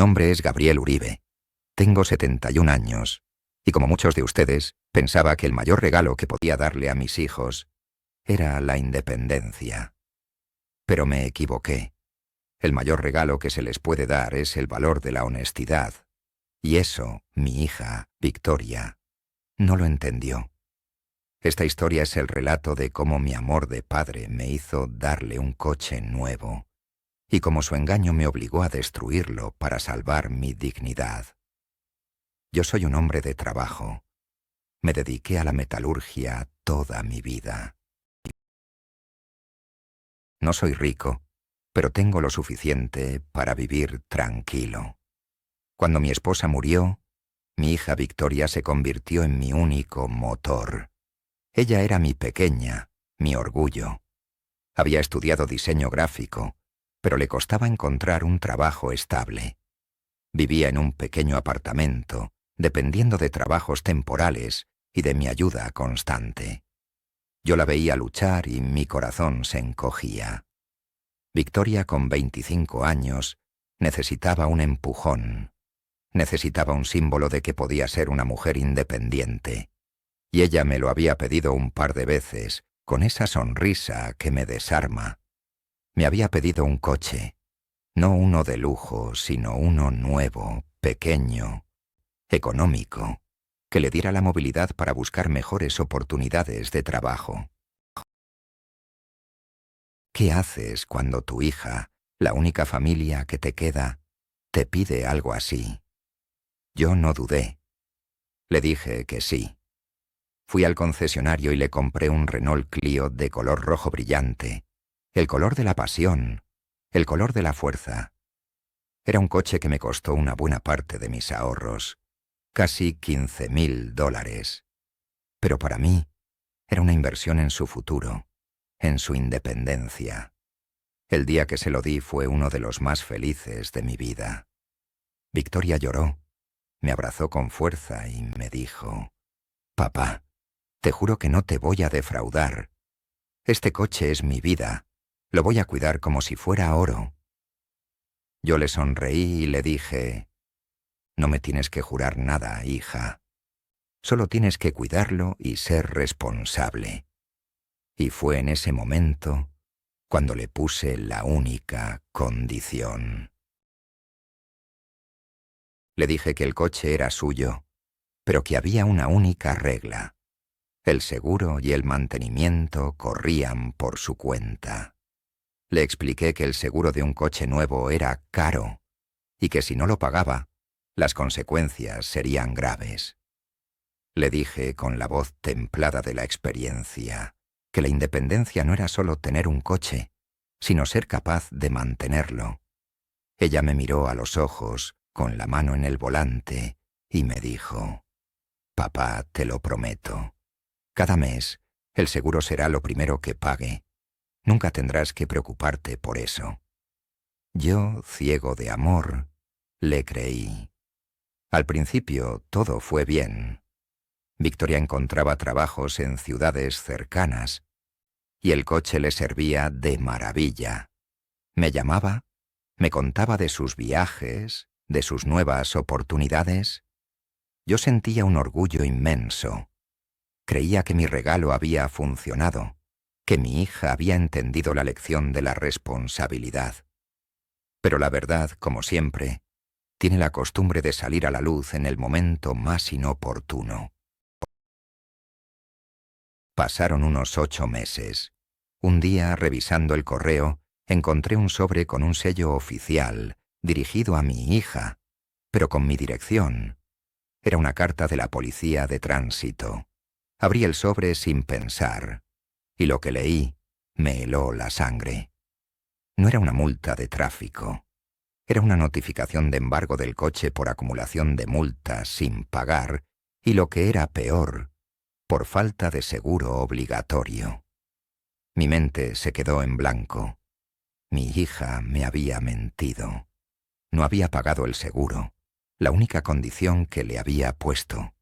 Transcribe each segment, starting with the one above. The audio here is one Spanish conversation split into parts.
nombre es Gabriel Uribe. Tengo 71 años, y como muchos de ustedes, pensaba que el mayor regalo que podía darle a mis hijos era la independencia. Pero me equivoqué. El mayor regalo que se les puede dar es el valor de la honestidad. Y eso, mi hija, Victoria, no lo entendió. Esta historia es el relato de cómo mi amor de padre me hizo darle un coche nuevo, y cómo su engaño me obligó a destruirlo para salvar mi dignidad. Yo soy un hombre de trabajo. Me dediqué a la metalurgia toda mi vida. No soy rico, pero tengo lo suficiente para vivir tranquilo. Cuando mi esposa murió, mi hija Victoria se convirtió en mi único motor. Ella era mi pequeña, mi orgullo. Había estudiado diseño gráfico, pero le costaba encontrar un trabajo estable. Vivía en un pequeño apartamento, dependiendo de trabajos temporales y de mi ayuda constante. Yo la veía luchar y mi corazón se encogía. Victoria, con 25 años, necesitaba un empujón. Necesitaba un símbolo de que podía ser una mujer independiente. Y ella me lo había pedido un par de veces, con esa sonrisa que me desarma. Me había pedido un coche, no uno de lujo, sino uno nuevo, pequeño, económico, que le diera la movilidad para buscar mejores oportunidades de trabajo. ¿Qué haces cuando tu hija, la única familia que te queda, te pide algo así? Yo no dudé. Le dije que sí. Fui al concesionario y le compré un Renault Clio de color rojo brillante, el color de la pasión, el color de la fuerza. Era un coche que me costó una buena parte de mis ahorros, casi $15,000. Pero para mí era una inversión en su futuro, en su independencia. El día que se lo di fue uno de los más felices de mi vida. Victoria lloró, me abrazó con fuerza y me dijo: «Papá, te juro que no te voy a defraudar. Este coche es mi vida. Lo voy a cuidar como si fuera oro». Yo le sonreí y le dije: «No me tienes que jurar nada, hija. Solo tienes que cuidarlo y ser responsable». Y fue en ese momento cuando le puse la única condición. Le dije que el coche era suyo, pero que había una única regla. El seguro y el mantenimiento corrían por su cuenta. Le expliqué que el seguro de un coche nuevo era caro y que si no lo pagaba, las consecuencias serían graves. Le dije con la voz templada de la experiencia que la independencia no era solo tener un coche, sino ser capaz de mantenerlo. Ella me miró a los ojos, con la mano en el volante, y me dijo: «Papá, te lo prometo. Cada mes, el seguro será lo primero que pague. Nunca tendrás que preocuparte por eso». Yo, ciego de amor, le creí. Al principio todo fue bien. Victoria encontraba trabajos en ciudades cercanas y el coche le servía de maravilla. Me llamaba, me contaba de sus viajes, de sus nuevas oportunidades. Yo sentía un orgullo inmenso. Creía que mi regalo había funcionado, que mi hija había entendido la lección de la responsabilidad. Pero la verdad, como siempre, tiene la costumbre de salir a la luz en el momento más inoportuno. Pasaron unos 8 meses. Un día, revisando el correo, encontré un sobre con un sello oficial, dirigido a mi hija, pero con mi dirección. Era una carta de la policía de tránsito. Abrí el sobre sin pensar, y lo que leí me heló la sangre. No era una multa de tráfico. Era una notificación de embargo del coche por acumulación de multas sin pagar, y lo que era peor, por falta de seguro obligatorio. Mi mente se quedó en blanco. Mi hija me había mentido. No había pagado el seguro, la única condición que le había puesto.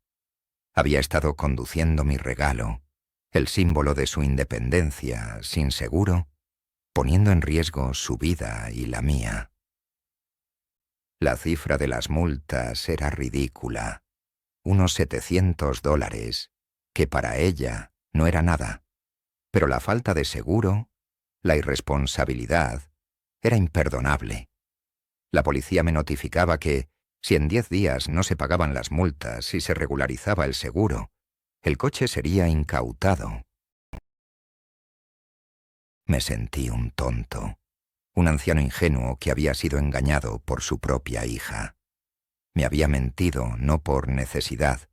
Había estado conduciendo mi regalo, el símbolo de su independencia, sin seguro, poniendo en riesgo su vida y la mía. La cifra de las multas era ridícula. Unos $700, que para ella no era nada. Pero la falta de seguro, la irresponsabilidad, era imperdonable. La policía me notificaba que, si en 10 días no se pagaban las multas y se regularizaba el seguro, el coche sería incautado. Me sentí un tonto, un anciano ingenuo que había sido engañado por su propia hija. Me había mentido no por necesidad,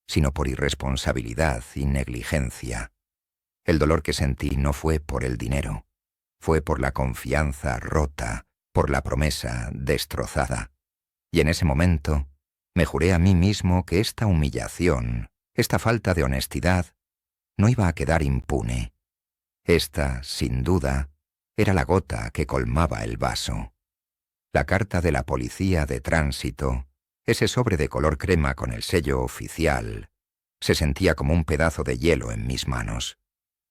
sino por irresponsabilidad y negligencia. El dolor que sentí no fue por el dinero, fue por la confianza rota, por la promesa destrozada. Y en ese momento me juré a mí mismo que esta humillación, esta falta de honestidad, no iba a quedar impune. Esta, sin duda, era la gota que colmaba el vaso. La carta de la policía de tránsito, ese sobre de color crema con el sello oficial, se sentía como un pedazo de hielo en mis manos.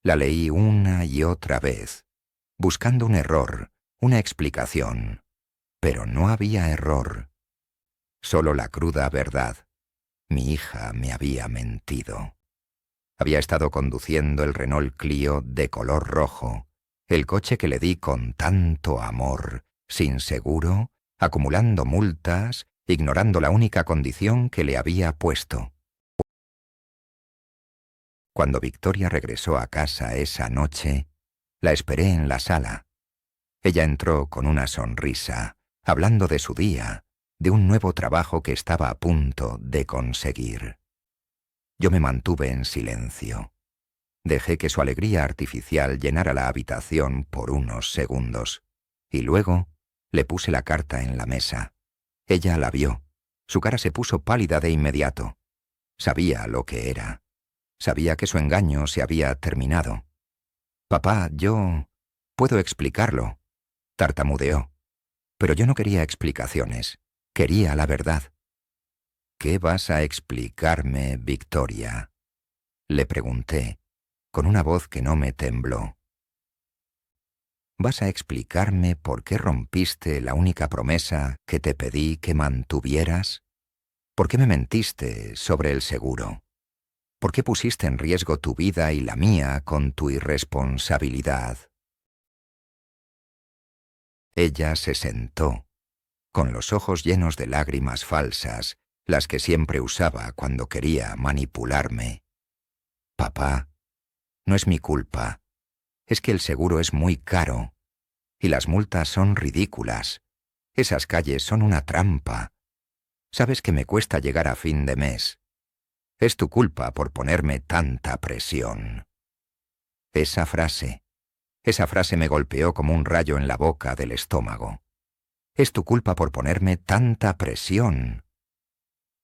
La leí una y otra vez, buscando un error, una explicación. Pero no había error. Solo la cruda verdad. Mi hija me había mentido. Había estado conduciendo el Renault Clio de color rojo, el coche que le di con tanto amor, sin seguro, acumulando multas, ignorando la única condición que le había puesto. Cuando Victoria regresó a casa esa noche, la esperé en la sala. Ella entró con una sonrisa, hablando de su día, de un nuevo trabajo que estaba a punto de conseguir. Yo me mantuve en silencio. Dejé que su alegría artificial llenara la habitación por unos segundos, y luego le puse la carta en la mesa. Ella la vio. Su cara se puso pálida de inmediato. Sabía lo que era. Sabía que su engaño se había terminado. «Papá, yo puedo explicarlo», tartamudeó. Pero yo no quería explicaciones. Quería la verdad. «¿Qué vas a explicarme, Victoria?», le pregunté, con una voz que no me tembló. «¿Vas a explicarme por qué rompiste la única promesa que te pedí que mantuvieras? ¿Por qué me mentiste sobre el seguro? ¿Por qué pusiste en riesgo tu vida y la mía con tu irresponsabilidad?» Ella se sentó, con los ojos llenos de lágrimas falsas, las que siempre usaba cuando quería manipularme. «Papá, no es mi culpa. Es que el seguro es muy caro. Y las multas son ridículas. Esas calles son una trampa. Sabes que me cuesta llegar a fin de mes. Es tu culpa por ponerme tanta presión». Esa frase me golpeó como un rayo en la boca del estómago. «Es tu culpa por ponerme tanta presión».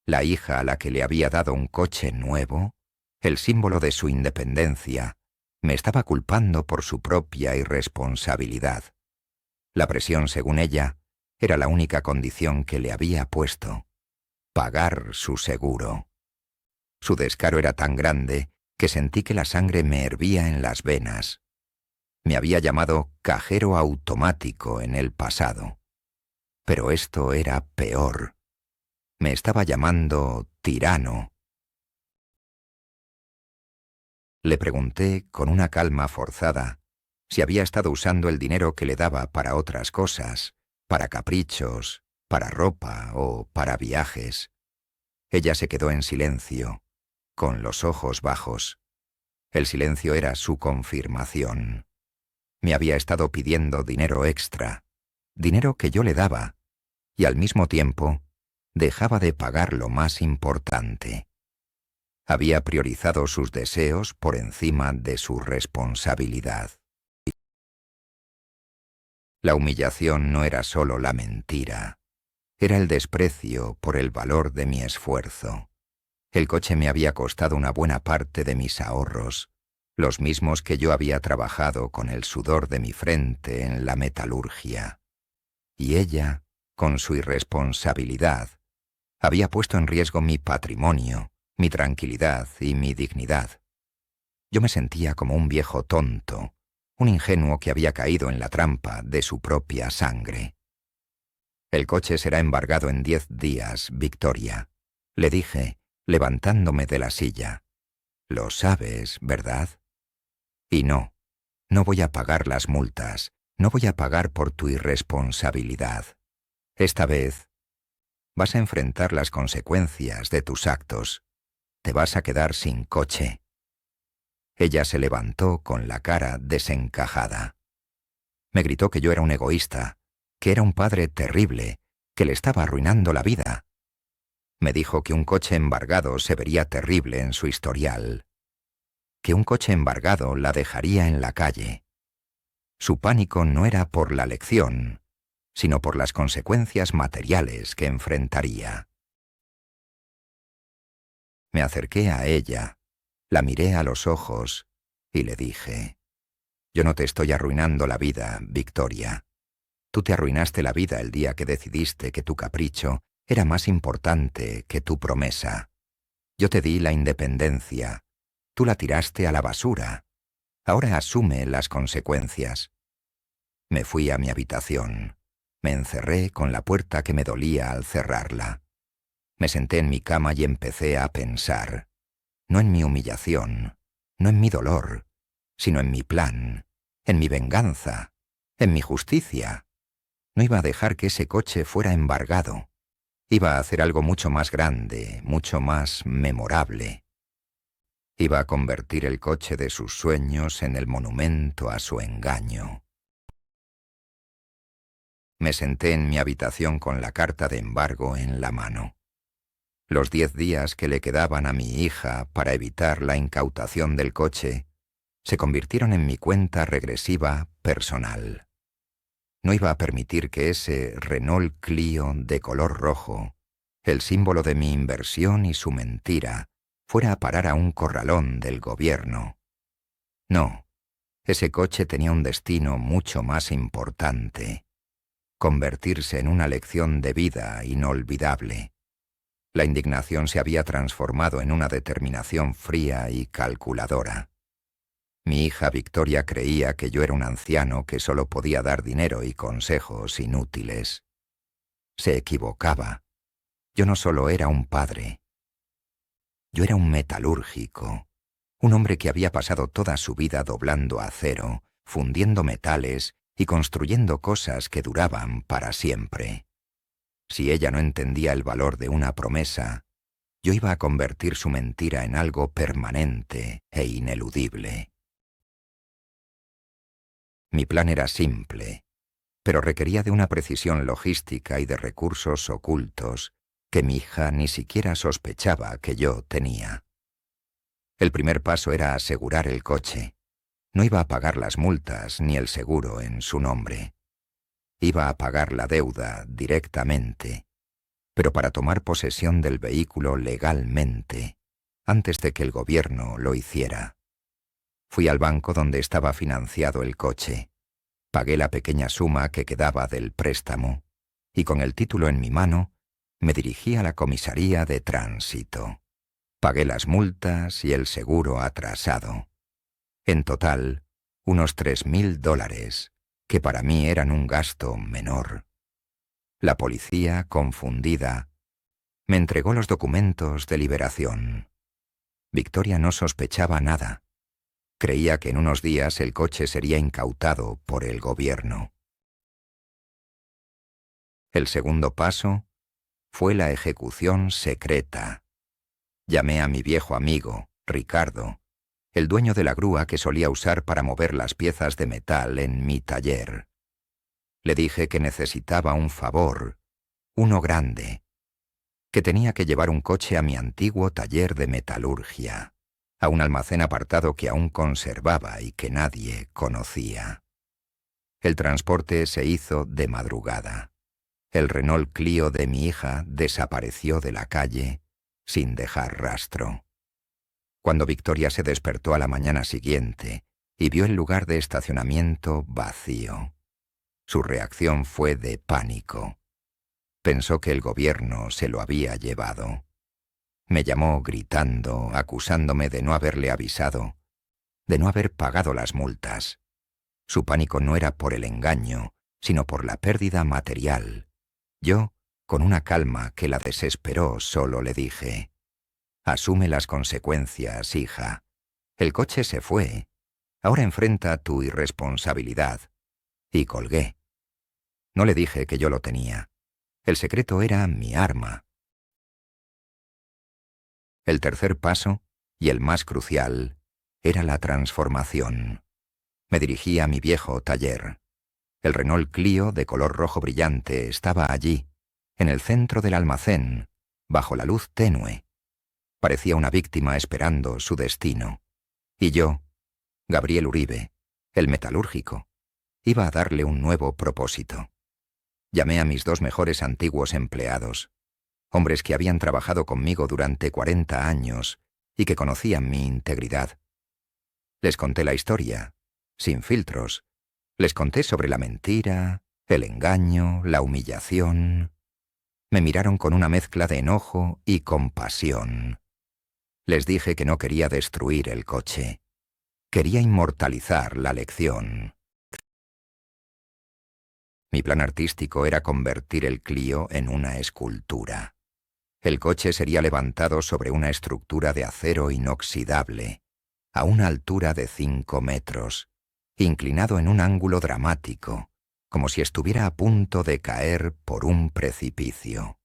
La hija a la que le había dado un coche nuevo, el símbolo de su independencia, me estaba culpando por su propia irresponsabilidad. La presión, según ella, era la única condición que le había puesto: pagar su seguro. Su descaro era tan grande que sentí que la sangre me hervía en las venas. Me había llamado cajero automático en el pasado. Pero esto era peor. Me estaba llamando tirano. Le pregunté, con una calma forzada, si había estado usando el dinero que le daba para otras cosas, para caprichos, para ropa o para viajes. Ella se quedó en silencio, con los ojos bajos. El silencio era su confirmación. Me había estado pidiendo dinero extra, dinero que yo le daba, y al mismo tiempo dejaba de pagar lo más importante. Había priorizado sus deseos por encima de su responsabilidad. La humillación no era solo la mentira, era el desprecio por el valor de mi esfuerzo. El coche me había costado una buena parte de mis ahorros, los mismos que yo había trabajado con el sudor de mi frente en la metalurgia. Y ella, con su irresponsabilidad, había puesto en riesgo mi patrimonio, mi tranquilidad y mi dignidad. Yo me sentía como un viejo tonto, un ingenuo que había caído en la trampa de su propia sangre. El coche será embargado en 10 días, Victoria, le dije, levantándome de la silla. Lo sabes, ¿verdad? Y no voy a pagar las multas, no voy a pagar por tu irresponsabilidad. Esta vez vas a enfrentar las consecuencias de tus actos. Te vas a quedar sin coche. Ella se levantó con la cara desencajada. Me gritó que yo era un egoísta, que era un padre terrible, que le estaba arruinando la vida. Me dijo que un coche embargado se vería terrible en su historial, que un coche embargado la dejaría en la calle. Su pánico no era por la lección, sino por las consecuencias materiales que enfrentaría. Me acerqué a ella, la miré a los ojos y le dije: «Yo no te estoy arruinando la vida, Victoria. Tú te arruinaste la vida el día que decidiste que tu capricho era más importante que tu promesa. Yo te di la independencia, tú la tiraste a la basura. Ahora asume las consecuencias». Me fui a mi habitación. Me encerré con la puerta que me dolía al cerrarla. Me senté en mi cama y empecé a pensar, no en mi humillación, no en mi dolor, sino en mi plan, en mi venganza, en mi justicia. No iba a dejar que ese coche fuera embargado. Iba a hacer algo mucho más grande, mucho más memorable. Iba a convertir el coche de sus sueños en el monumento a su engaño. Me senté en mi habitación con la carta de embargo en la mano. Los 10 días que le quedaban a mi hija para evitar la incautación del coche se convirtieron en mi cuenta regresiva personal. No iba a permitir que ese Renault Clio de color rojo, el símbolo de mi inversión y su mentira, fuera a parar a un corralón del gobierno. No, ese coche tenía un destino mucho más importante: convertirse en una lección de vida inolvidable. La indignación se había transformado en una determinación fría y calculadora. Mi hija Victoria creía que yo era un anciano que solo podía dar dinero y consejos inútiles. Se equivocaba. Yo no solo era un padre. Yo era un metalúrgico, un hombre que había pasado toda su vida doblando acero, fundiendo metales y construyendo cosas que duraban para siempre. Si ella no entendía el valor de una promesa, yo iba a convertir su mentira en algo permanente e ineludible. Mi plan era simple, pero requería de una precisión logística y de recursos ocultos que mi hija ni siquiera sospechaba que yo tenía. El primer paso era asegurar el coche. No iba a pagar las multas ni el seguro en su nombre. Iba a pagar la deuda directamente, pero para tomar posesión del vehículo legalmente, antes de que el gobierno lo hiciera. Fui al banco donde estaba financiado el coche. Pagué la pequeña suma que quedaba del préstamo y con el título en mi mano me dirigí a la comisaría de tránsito. Pagué las multas y el seguro atrasado. En total, unos $3.000, que para mí eran un gasto menor. La policía, confundida, me entregó los documentos de liberación. Victoria no sospechaba nada. Creía que en unos días el coche sería incautado por el gobierno. El segundo paso fue la ejecución secreta. Llamé a mi viejo amigo, Ricardo, el dueño de la grúa que solía usar para mover las piezas de metal en mi taller. Le dije que necesitaba un favor, uno grande, que tenía que llevar un coche a mi antiguo taller de metalurgia, a un almacén apartado que aún conservaba y que nadie conocía. El transporte se hizo de madrugada. El Renault Clio de mi hija desapareció de la calle sin dejar rastro. Cuando Victoria se despertó a la mañana siguiente y vio el lugar de estacionamiento vacío, su reacción fue de pánico. Pensó que el gobierno se lo había llevado. Me llamó gritando, acusándome de no haberle avisado, de no haber pagado las multas. Su pánico no era por el engaño, sino por la pérdida material, Yo, con una calma que la desesperó, solo le dije: «Asume las consecuencias, hija. El coche se fue. Ahora enfrenta tu irresponsabilidad». Y colgué. No le dije que yo lo tenía. El secreto era mi arma. El tercer paso, y el más crucial, era la transformación. Me dirigí a mi viejo taller. El Renault Clio de color rojo brillante estaba allí, en el centro del almacén, bajo la luz tenue. Parecía una víctima esperando su destino. Y yo, Gabriel Uribe, el metalúrgico, iba a darle un nuevo propósito. Llamé a mis 2 mejores antiguos empleados, hombres que habían trabajado conmigo durante 40 años y que conocían mi integridad. Les conté la historia, sin filtros. Les conté sobre la mentira, el engaño, la humillación. Me miraron con una mezcla de enojo y compasión. Les dije que no quería destruir el coche. Quería inmortalizar la lección. Mi plan artístico era convertir el Clio en una escultura. El coche sería levantado sobre una estructura de acero inoxidable, a una altura de 5 metros, inclinado en un ángulo dramático, como si estuviera a punto de caer por un precipicio.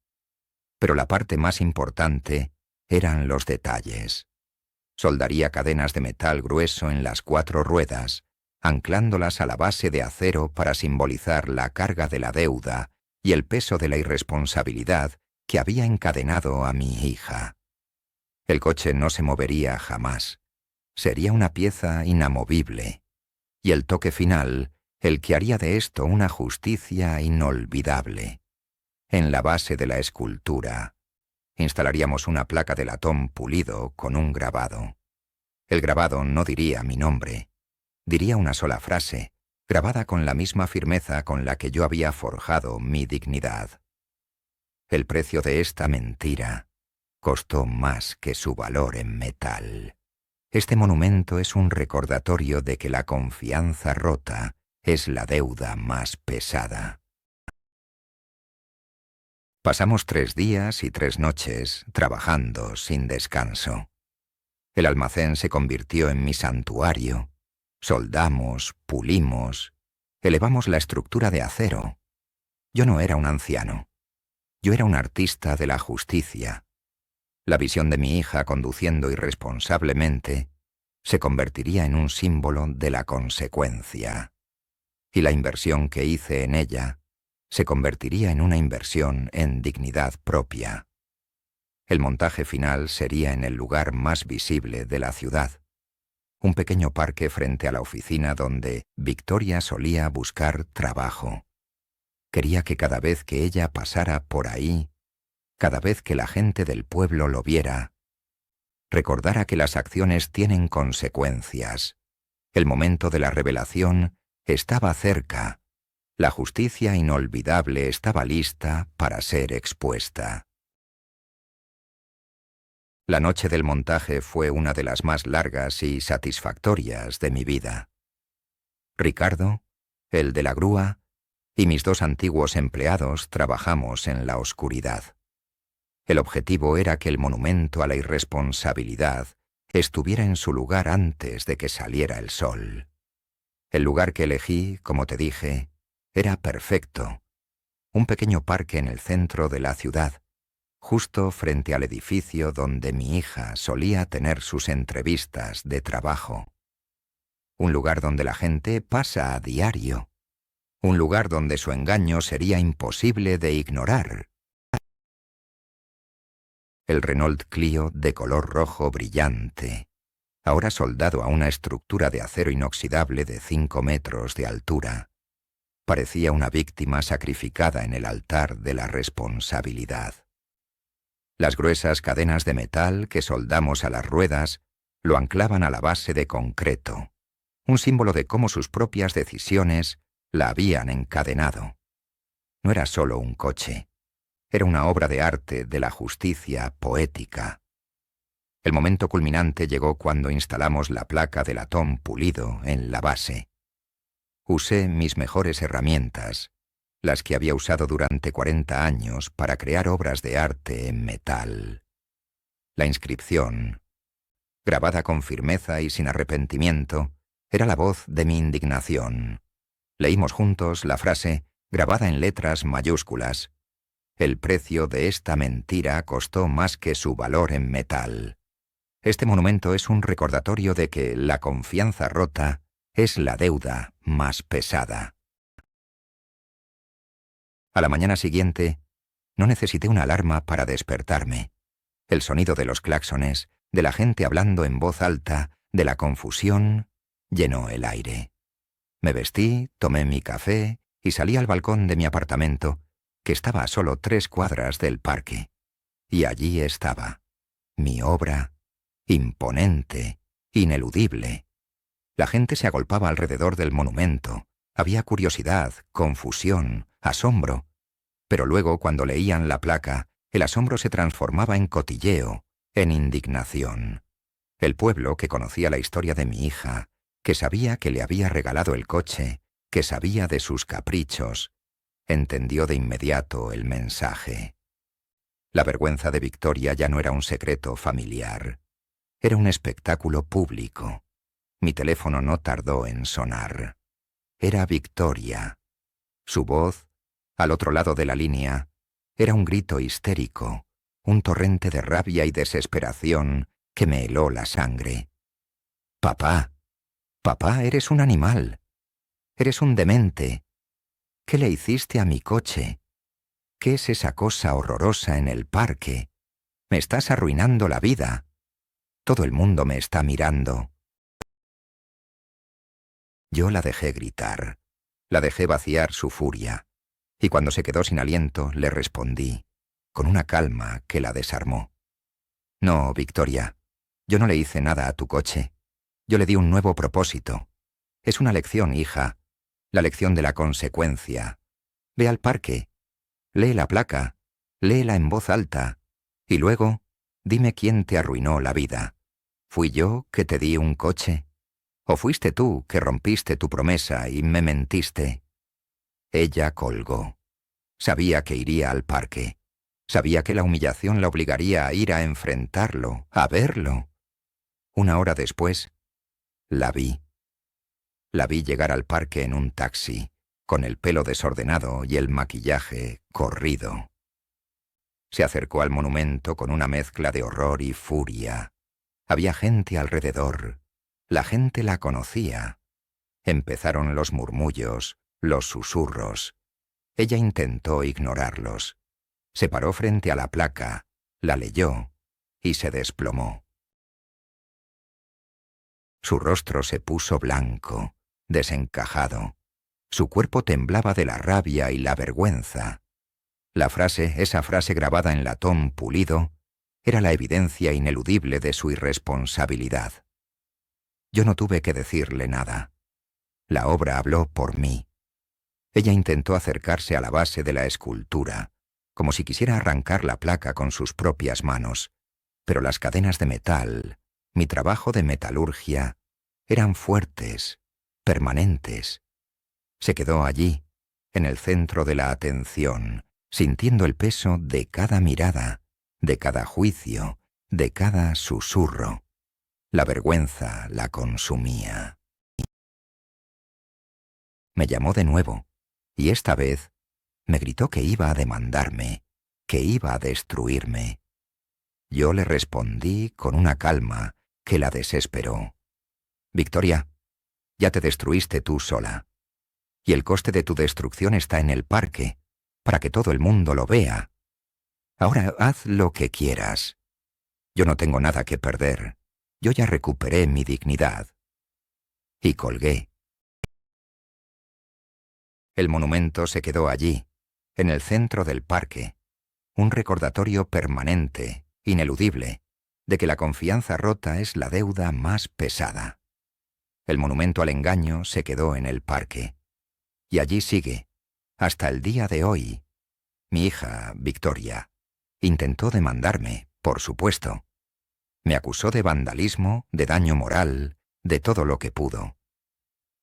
Pero la parte más importante eran los detalles. Soldaría cadenas de metal grueso en las 4 ruedas, anclándolas a la base de acero para simbolizar la carga de la deuda y el peso de la irresponsabilidad que había encadenado a mi hija. El coche no se movería jamás. Sería una pieza inamovible. Y el toque final, el que haría de esto una justicia inolvidable. En la base de la escultura, instalaríamos una placa de latón pulido con un grabado. El grabado no diría mi nombre. Diría una sola frase, grabada con la misma firmeza con la que yo había forjado mi dignidad. El precio de esta mentira costó más que su valor en metal. Este monumento es un recordatorio de que la confianza rota es la deuda más pesada. Pasamos 3 días y 3 noches trabajando sin descanso. El almacén se convirtió en mi santuario. Soldamos, pulimos, elevamos la estructura de acero. Yo no era un anciano. Yo era un artista de la justicia. La visión de mi hija conduciendo irresponsablemente se convertiría en un símbolo de la consecuencia. Y la inversión que hice en ella se convertiría en una inversión en dignidad propia. El montaje final sería en el lugar más visible de la ciudad. Un pequeño parque frente a la oficina donde Victoria solía buscar trabajo. Quería que cada vez que ella pasara por ahí, cada vez que la gente del pueblo lo viera, recordara que las acciones tienen consecuencias. El momento de la revelación estaba cerca. La justicia inolvidable estaba lista para ser expuesta. La noche del montaje fue una de las más largas y satisfactorias de mi vida. Ricardo, el de la grúa, y mis 2 antiguos empleados trabajamos en la oscuridad. El objetivo era que el monumento a la irresponsabilidad estuviera en su lugar antes de que saliera el sol. El lugar que elegí, como te dije, era perfecto. Un pequeño parque en el centro de la ciudad, justo frente al edificio donde mi hija solía tener sus entrevistas de trabajo. Un lugar donde la gente pasa a diario. Un lugar donde su engaño sería imposible de ignorar. El Renault Clio de color rojo brillante, ahora soldado a una estructura de acero inoxidable de 5 metros de altura, parecía una víctima sacrificada en el altar de la responsabilidad. Las gruesas cadenas de metal que soldamos a las ruedas lo anclaban a la base de concreto, un símbolo de cómo sus propias decisiones la habían encadenado. No era solo un coche, era una obra de arte de la justicia poética. El momento culminante llegó cuando instalamos la placa de latón pulido en la base. Usé mis mejores herramientas, las que había usado durante 40 años para crear obras de arte en metal. La inscripción, grabada con firmeza y sin arrepentimiento, era la voz de mi indignación. Leímos juntos la frase, grabada en letras mayúsculas: «El precio de esta mentira costó más que su valor en metal». Este monumento es un recordatorio de que la confianza rota es la deuda más pesada. A la mañana siguiente, no necesité una alarma para despertarme. El sonido de los claxones, de la gente hablando en voz alta, de la confusión, llenó el aire. Me vestí, tomé mi café y salí al balcón de mi apartamento, que estaba a solo 3 cuadras del parque. Y allí estaba, mi obra, imponente, ineludible. La gente se agolpaba alrededor del monumento. Había curiosidad, confusión, asombro. Pero luego, cuando leían la placa, el asombro se transformaba en cotilleo, en indignación. El pueblo, que conocía la historia de mi hija, que sabía que le había regalado el coche, que sabía de sus caprichos, entendió de inmediato el mensaje. La vergüenza de Victoria ya no era un secreto familiar. Era un espectáculo público. Mi teléfono no tardó en sonar. Era Victoria. Su voz, al otro lado de la línea, era un grito histérico, un torrente de rabia y desesperación que me heló la sangre. «Papá, papá, eres un animal. Eres un demente. ¿Qué le hiciste a mi coche? ¿Qué es esa cosa horrorosa en el parque? Me estás arruinando la vida. Todo el mundo me está mirando». Yo la dejé gritar, la dejé vaciar su furia, y cuando se quedó sin aliento le respondí, con una calma que la desarmó. «No, Victoria, yo no le hice nada a tu coche. Yo le di un nuevo propósito. Es una lección, hija, la lección de la consecuencia. Ve al parque, lee la placa, léela en voz alta, y luego dime quién te arruinó la vida. ¿Fui yo que te di un coche? ¿O fuiste tú que rompiste tu promesa y me mentiste?» Ella colgó. Sabía que iría al parque. Sabía que la humillación la obligaría a ir a enfrentarlo, a verlo. 1 hora después, la vi. La vi llegar al parque en un taxi, con el pelo desordenado y el maquillaje corrido. Se acercó al monumento con una mezcla de horror y furia. Había gente alrededor. La gente la conocía. Empezaron los murmullos, los susurros. Ella intentó ignorarlos. Se paró frente a la placa, la leyó y se desplomó. Su rostro se puso blanco, desencajado. Su cuerpo temblaba de la rabia y la vergüenza. La frase, esa frase grabada en latón pulido, era la evidencia ineludible de su irresponsabilidad. Yo no tuve que decirle nada. La obra habló por mí. Ella intentó acercarse a la base de la escultura, como si quisiera arrancar la placa con sus propias manos, pero las cadenas de metal, mi trabajo de metalurgia, eran fuertes, permanentes. Se quedó allí, en el centro de la atención, sintiendo el peso de cada mirada, de cada juicio, de cada susurro. La vergüenza la consumía. Me llamó de nuevo, y esta vez me gritó que iba a demandarme, que iba a destruirme. Yo le respondí con una calma que la desesperó. «Victoria, ya te destruiste tú sola. Y el coste de tu destrucción está en el parque, para que todo el mundo lo vea. Ahora haz lo que quieras. Yo no tengo nada que perder. Yo ya recuperé mi dignidad». Y colgué. El monumento se quedó allí, en el centro del parque, un recordatorio permanente, ineludible, de que la confianza rota es la deuda más pesada. El monumento al engaño se quedó en el parque. Y allí sigue, hasta el día de hoy. Mi hija, Victoria, intentó demandarme, por supuesto. Me acusó de vandalismo, de daño moral, de todo lo que pudo.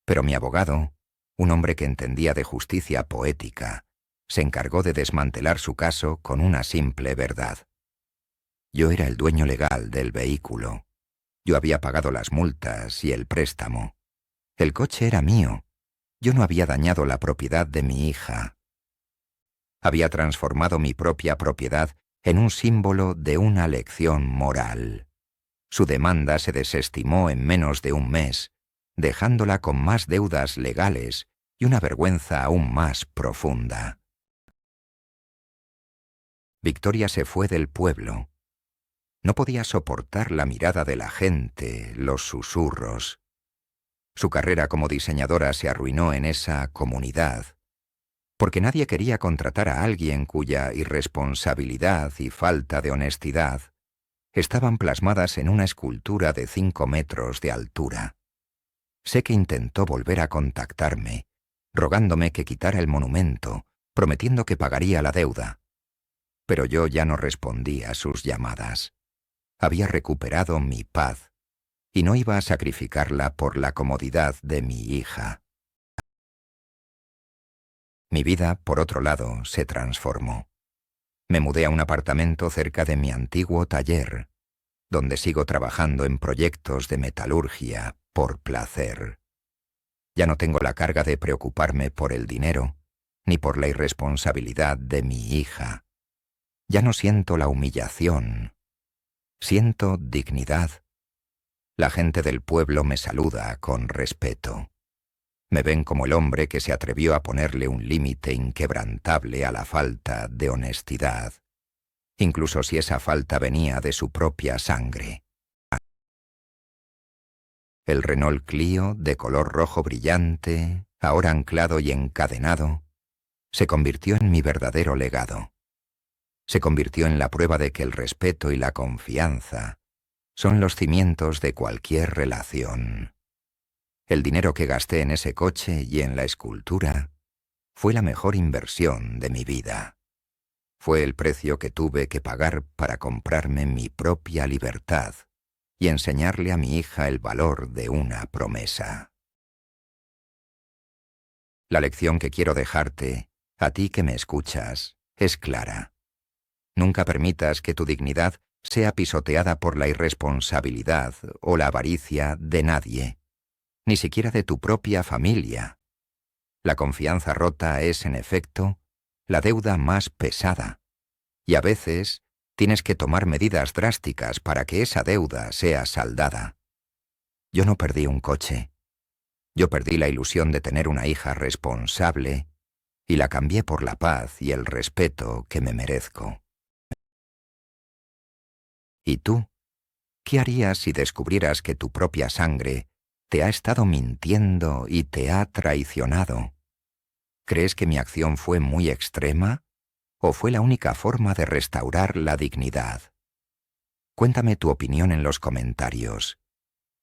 Pero mi abogado, un hombre que entendía de justicia poética, se encargó de desmantelar su caso con una simple verdad. Yo era el dueño legal del vehículo. Yo había pagado las multas y el préstamo. El coche era mío. Yo no había dañado la propiedad de mi hija. Había transformado mi propia propiedad en un símbolo de una lección moral. Su demanda se desestimó en menos de un mes, dejándola con más deudas legales y una vergüenza aún más profunda. Victoria se fue del pueblo. No podía soportar la mirada de la gente, los susurros. Su carrera como diseñadora se arruinó en esa comunidad, porque nadie quería contratar a alguien cuya irresponsabilidad y falta de honestidad estaban plasmadas en una escultura de 5 metros de altura. Sé que intentó volver a contactarme, rogándome que quitara el monumento, prometiendo que pagaría la deuda. Pero yo ya no respondí a sus llamadas. Había recuperado mi paz y no iba a sacrificarla por la comodidad de mi hija. Mi vida, por otro lado, se transformó. Me mudé a un apartamento cerca de mi antiguo taller, donde sigo trabajando en proyectos de metalurgia por placer. Ya no tengo la carga de preocuparme por el dinero, ni por la irresponsabilidad de mi hija. Ya no siento la humillación. Siento dignidad. La gente del pueblo me saluda con respeto. Me ven como el hombre que se atrevió a ponerle un límite inquebrantable a la falta de honestidad, incluso si esa falta venía de su propia sangre. El Renault Clio, de color rojo brillante, ahora anclado y encadenado, se convirtió en mi verdadero legado. Se convirtió en la prueba de que el respeto y la confianza son los cimientos de cualquier relación. El dinero que gasté en ese coche y en la escultura fue la mejor inversión de mi vida. Fue el precio que tuve que pagar para comprarme mi propia libertad y enseñarle a mi hija el valor de una promesa. La lección que quiero dejarte, a ti que me escuchas, es clara. Nunca permitas que tu dignidad sea pisoteada por la irresponsabilidad o la avaricia de nadie, ni siquiera de tu propia familia. La confianza rota es, en efecto, la deuda más pesada, y a veces tienes que tomar medidas drásticas para que esa deuda sea saldada. Yo no perdí un coche. Yo perdí la ilusión de tener una hija responsable y la cambié por la paz y el respeto que me merezco. ¿Y tú? ¿Qué harías si descubrieras que tu propia sangre te ha estado mintiendo y te ha traicionado? ¿Crees que mi acción fue muy extrema o fue la única forma de restaurar la dignidad? Cuéntame tu opinión en los comentarios.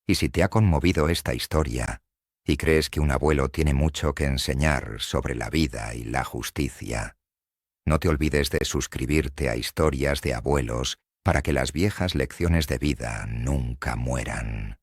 Y si te ha conmovido esta historia y crees que un abuelo tiene mucho que enseñar sobre la vida y la justicia, no te olvides de suscribirte a Historias de Abuelos para que las viejas lecciones de vida nunca mueran.